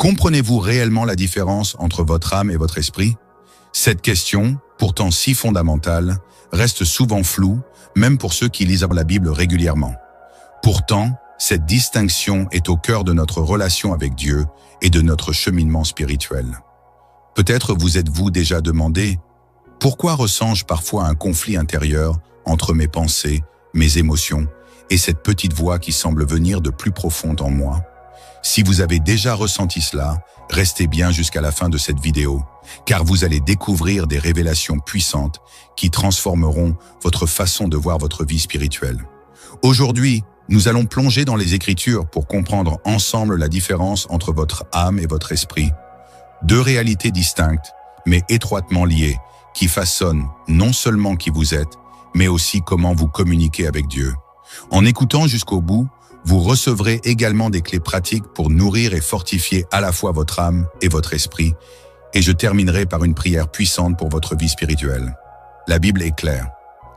Comprenez-vous réellement la différence entre votre âme et votre esprit? Cette question, pourtant si fondamentale, reste souvent floue, même pour ceux qui lisent la Bible régulièrement. Pourtant, cette distinction est au cœur de notre relation avec Dieu et de notre cheminement spirituel. Peut-être vous êtes-vous déjà demandé « Pourquoi ressens-je parfois un conflit intérieur entre mes pensées, mes émotions et cette petite voix qui semble venir de plus profond en moi ?» Si vous avez déjà ressenti cela, restez bien jusqu'à la fin de cette vidéo, car vous allez découvrir des révélations puissantes qui transformeront votre façon de voir votre vie spirituelle. Aujourd'hui, nous allons plonger dans les Écritures pour comprendre ensemble la différence entre votre âme et votre esprit. Deux réalités distinctes, mais étroitement liées, qui façonnent non seulement qui vous êtes, mais aussi comment vous communiquez avec Dieu. En écoutant jusqu'au bout, vous recevrez également des clés pratiques pour nourrir et fortifier à la fois votre âme et votre esprit, et je terminerai par une prière puissante pour votre vie spirituelle. La Bible est claire.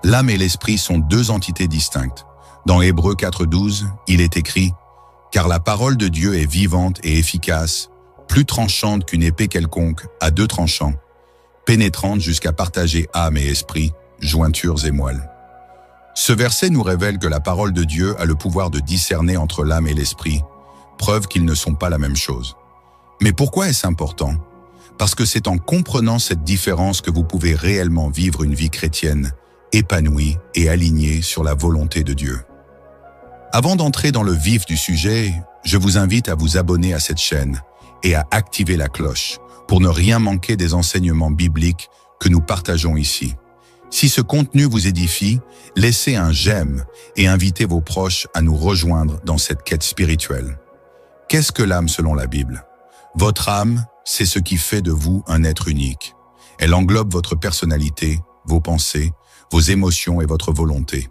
L'âme et l'esprit sont deux entités distinctes. Dans Hébreux 4:12, il est écrit « Car la parole de Dieu est vivante et efficace, plus tranchante qu'une épée quelconque, à deux tranchants, pénétrante jusqu'à partager âme et esprit, jointures et moelles. » Ce verset nous révèle que la parole de Dieu a le pouvoir de discerner entre l'âme et l'esprit, preuve qu'ils ne sont pas la même chose. Mais pourquoi est-ce important? Parce que c'est en comprenant cette différence que vous pouvez réellement vivre une vie chrétienne, épanouie et alignée sur la volonté de Dieu. Avant d'entrer dans le vif du sujet, je vous invite à vous abonner à cette chaîne et à activer la cloche pour ne rien manquer des enseignements bibliques que nous partageons ici. Si ce contenu vous édifie, laissez un j'aime et invitez vos proches à nous rejoindre dans cette quête spirituelle. Qu'est-ce que l'âme selon la Bible? Votre âme, c'est ce qui fait de vous un être unique. Elle englobe votre personnalité, vos pensées, vos émotions et votre volonté.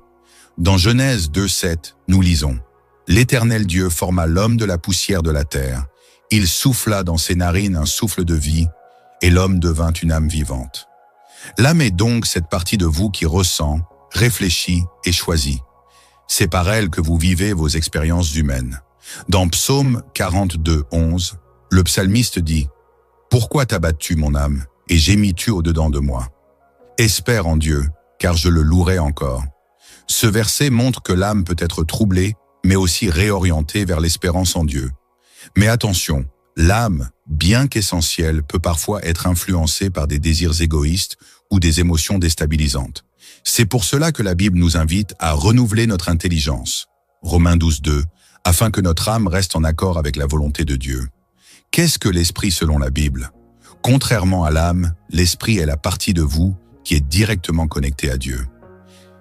Dans Genèse 2:7, nous lisons « L'Éternel Dieu forma l'homme de la poussière de la terre. Il souffla dans ses narines un souffle de vie, et l'homme devint une âme vivante. » L'âme est donc cette partie de vous qui ressent, réfléchit et choisit. C'est par elle que vous vivez vos expériences humaines. Dans Psaume 42:11, le psalmiste dit « Pourquoi t'abattes-tu, mon âme, et gémis-tu au-dedans de moi? Espère en Dieu, car je le louerai encore. » Ce verset montre que l'âme peut être troublée, mais aussi réorientée vers l'espérance en Dieu. Mais attention, l'âme, bien qu'essentielle, peut parfois être influencée par des désirs égoïstes ou des émotions déstabilisantes. C'est pour cela que la Bible nous invite à renouveler notre intelligence, Romains 12:2, afin que notre âme reste en accord avec la volonté de Dieu. Qu'est-ce que l'esprit selon la Bible? Contrairement à l'âme, l'esprit est la partie de vous qui est directement connectée à Dieu.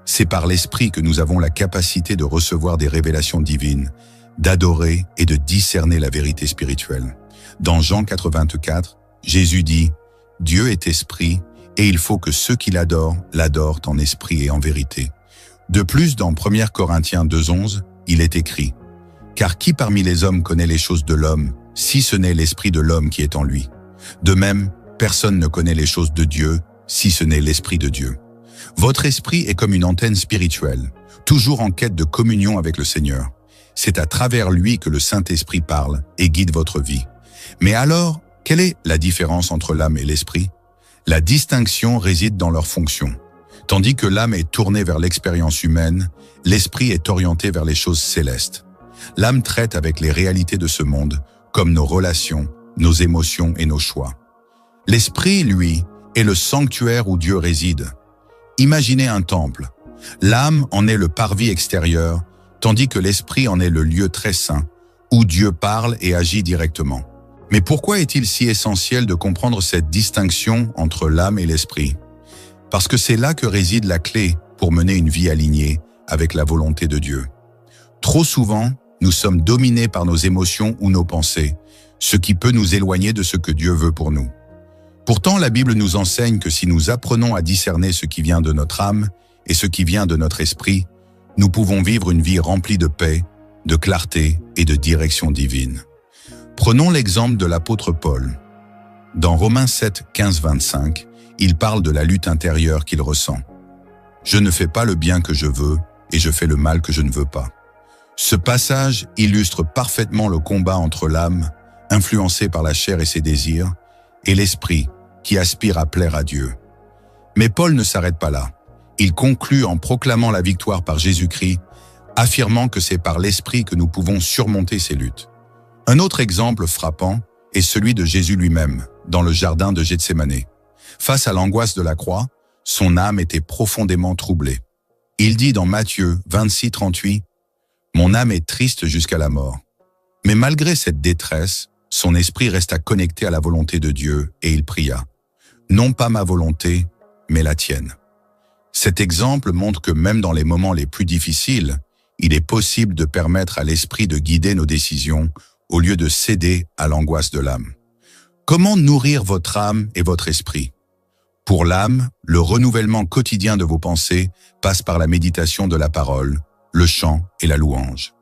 C'est par l'esprit que nous avons la capacité de recevoir des révélations divines, d'adorer et de discerner la vérité spirituelle. Dans Jean 4:24, Jésus dit « Dieu est esprit, et il faut que ceux qui l'adorent en esprit et en vérité. » De plus, dans 1 Corinthiens 2:11, il est écrit « Car qui parmi les hommes connaît les choses de l'homme, si ce n'est l'esprit de l'homme qui est en lui? De même, personne ne connaît les choses de Dieu, si ce n'est l'esprit de Dieu. » Votre esprit est comme une antenne spirituelle, toujours en quête de communion avec le Seigneur. C'est à travers lui que le Saint-Esprit parle et guide votre vie. Mais alors, quelle est la différence entre l'âme et l'esprit? La distinction réside dans leur fonction. Tandis que l'âme est tournée vers l'expérience humaine, l'esprit est orienté vers les choses célestes. L'âme traite avec les réalités de ce monde, comme nos relations, nos émotions et nos choix. L'esprit, lui, est le sanctuaire où Dieu réside. Imaginez un temple. L'âme en est le parvis extérieur, tandis que l'esprit en est le lieu très saint, où Dieu parle et agit directement. Mais pourquoi est-il si essentiel de comprendre cette distinction entre l'âme et l'esprit? Parce que c'est là que réside la clé pour mener une vie alignée avec la volonté de Dieu. Trop souvent, nous sommes dominés par nos émotions ou nos pensées, ce qui peut nous éloigner de ce que Dieu veut pour nous. Pourtant, la Bible nous enseigne que si nous apprenons à discerner ce qui vient de notre âme et ce qui vient de notre esprit, nous pouvons vivre une vie remplie de paix, de clarté et de direction divine. Prenons l'exemple de l'apôtre Paul. Dans Romains 7:15-25, il parle de la lutte intérieure qu'il ressent. « Je ne fais pas le bien que je veux et je fais le mal que je ne veux pas. » Ce passage illustre parfaitement le combat entre l'âme, influencé par la chair et ses désirs, et l'esprit, qui aspire à plaire à Dieu. Mais Paul ne s'arrête pas là. Il conclut en proclamant la victoire par Jésus-Christ, affirmant que c'est par l'esprit que nous pouvons surmonter ces luttes. Un autre exemple frappant est celui de Jésus lui-même, dans le jardin de Gethsémane. Face à l'angoisse de la croix, son âme était profondément troublée. Il dit dans Matthieu 26:38, « Mon âme est triste jusqu'à la mort. » Mais malgré cette détresse, son esprit resta connecté à la volonté de Dieu et il pria, « Non pas ma volonté, mais la tienne. » Cet exemple montre que même dans les moments les plus difficiles, il est possible de permettre à l'esprit de guider nos décisions au lieu de céder à l'angoisse de l'âme. Comment nourrir votre âme et votre esprit? Pour l'âme, le renouvellement quotidien de vos pensées passe par la méditation de la parole, le chant et la louange.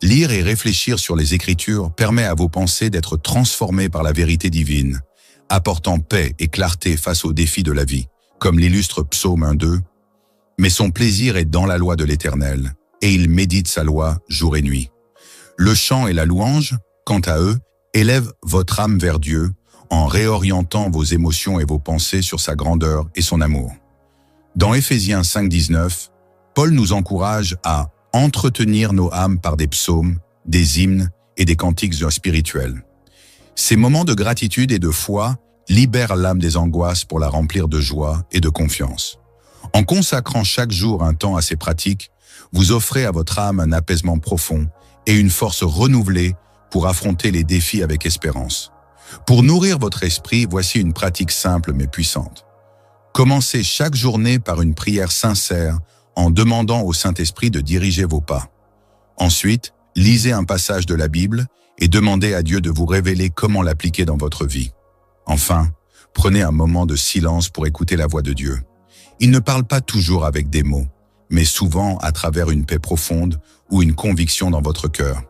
Lire et réfléchir sur les Écritures permet à vos pensées d'être transformées par la vérité divine, apportant paix et clarté face aux défis de la vie, comme l'illustre Psaume 1:2. Mais son plaisir est dans la loi de l'Éternel, et il médite sa loi jour et nuit. Le chant et la louange, quant à eux, élèvent votre âme vers Dieu en réorientant vos émotions et vos pensées sur sa grandeur et son amour. Dans Éphésiens 5:19, Paul nous encourage à entretenir nos âmes par des psaumes, des hymnes et des cantiques spirituels. Ces moments de gratitude et de foi libèrent l'âme des angoisses pour la remplir de joie et de confiance. En consacrant chaque jour un temps à ces pratiques, vous offrez à votre âme un apaisement profond et une force renouvelée pour affronter les défis avec espérance. Pour nourrir votre esprit, voici une pratique simple mais puissante. Commencez chaque journée par une prière sincère en demandant au Saint-Esprit de diriger vos pas. Ensuite, lisez un passage de la Bible et demandez à Dieu de vous révéler comment l'appliquer dans votre vie. Enfin, prenez un moment de silence pour écouter la voix de Dieu. Il ne parle pas toujours avec des mots, mais souvent à travers une paix profonde ou une conviction dans votre cœur.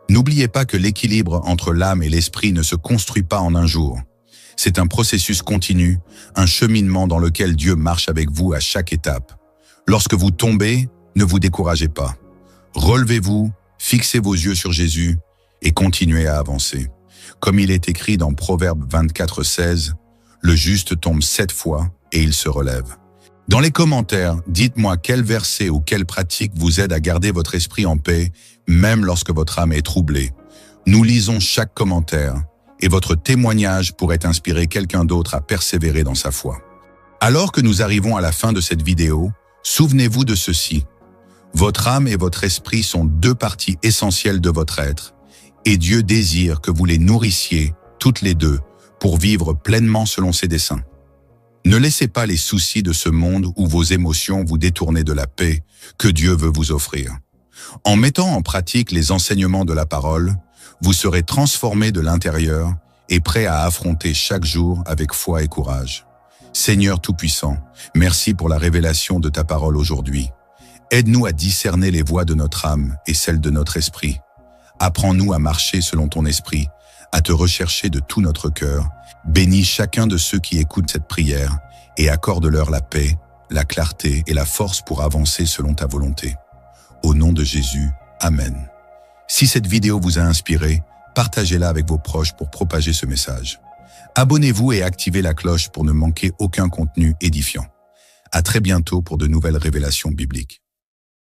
N'oubliez pas que l'équilibre entre l'âme et l'esprit ne se construit pas en un jour. C'est un processus continu, un cheminement dans lequel Dieu marche avec vous à chaque étape. Lorsque vous tombez, ne vous découragez pas. Relevez-vous, fixez vos yeux sur Jésus et continuez à avancer. Comme il est écrit dans Proverbe 24:16, « Le juste tombe 7 fois et il se relève. » Dans les commentaires, dites-moi quel verset ou quelle pratique vous aide à garder votre esprit en paix, même lorsque votre âme est troublée. Nous lisons chaque commentaire et votre témoignage pourrait inspirer quelqu'un d'autre à persévérer dans sa foi. Alors que nous arrivons à la fin de cette vidéo, souvenez-vous de ceci. Votre âme et votre esprit sont deux parties essentielles de votre être, et Dieu désire que vous les nourrissiez, toutes les deux, pour vivre pleinement selon ses desseins. Ne laissez pas les soucis de ce monde ou vos émotions vous détourner de la paix que Dieu veut vous offrir. En mettant en pratique les enseignements de la parole, vous serez transformé de l'intérieur et prêt à affronter chaque jour avec foi et courage. Seigneur Tout-Puissant, merci pour la révélation de ta parole aujourd'hui. Aide-nous à discerner les voies de notre âme et celles de notre esprit. Apprends-nous à marcher selon ton esprit, à te rechercher de tout notre cœur. Bénis chacun de ceux qui écoutent cette prière et accorde-leur la paix, la clarté et la force pour avancer selon ta volonté. Au nom de Jésus, Amen. Si cette vidéo vous a inspiré, partagez-la avec vos proches pour propager ce message. Abonnez-vous et activez la cloche pour ne manquer aucun contenu édifiant. À très bientôt pour de nouvelles révélations bibliques.